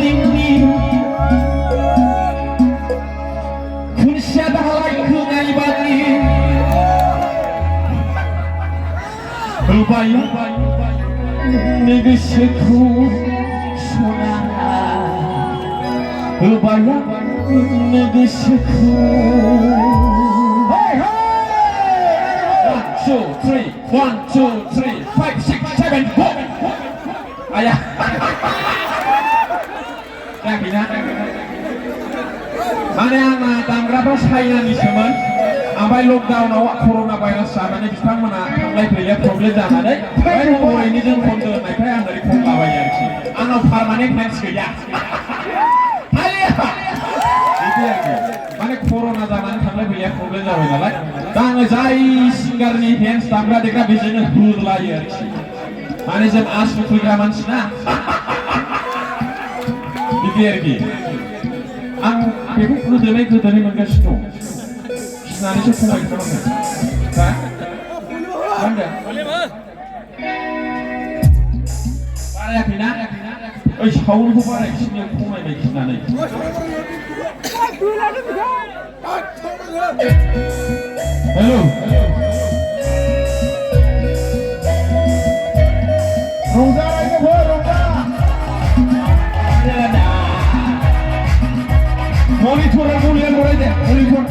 building kun siadahalai kunai bani Rupaya negosiku sona Rupaya negosiku Hey hey 1 2 3 5 6 7 go Ayah Nak Mana yang tanggap China ni semua Ampai lockdown awak corona virus sana ni kita mana mulai beli problem dah ada. Baru mulai ni jeng konten naik yang dari kota bayar sih. Ano permanen next kerja. Ayah. Itu ya. Mana corona zaman mulai beli problem dah ada. Tang jai singar ni fans tanggap dekat bisanya dulu layar sih. Mana jeng asli programan sih na. Itu ya lagi. Ang ibu kudu dari menggastu. Nah, ini cuma itu kan? Hah? Mana? Parah bina? Oh, jauh lebih parah. Sini aku mau main sana ni. Hello. Rongga lagi boleh rongga. Monitor boleh deh. Monitor.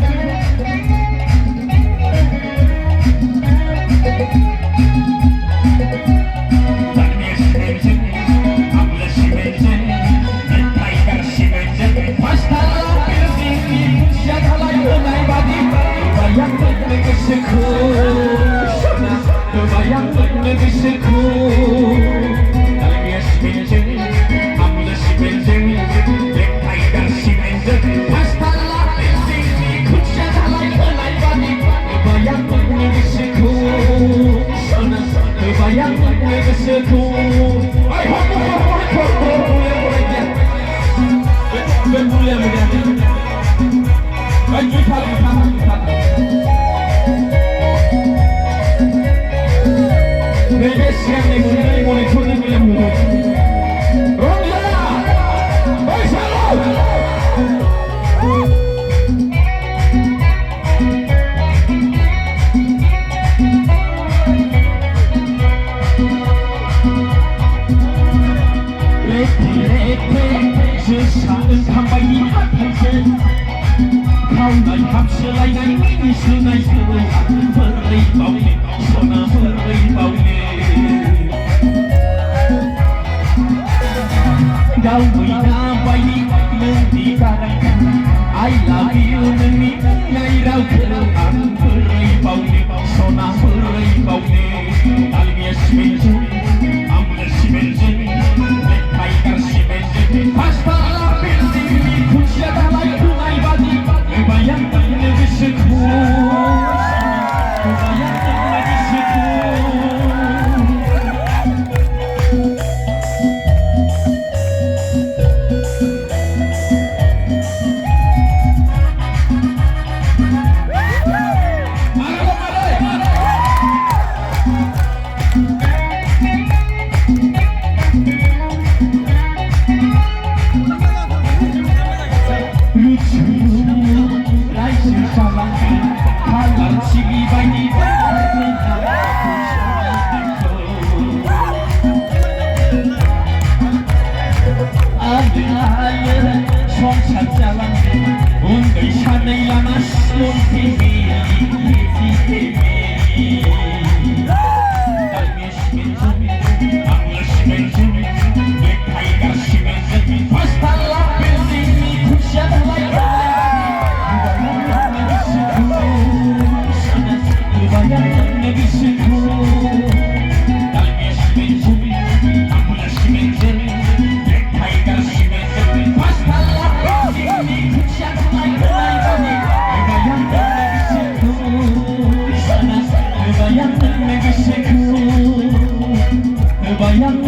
I love you, Nani. Nai rau kero am berai bau ni, sona berai bau ni. Dalmia simenju, amla simenju, nekai kar simenju. Pasta la building ni kunci dalai kunai badi. Bayang bayang bisikku, bayang bayang bisikku. Bayang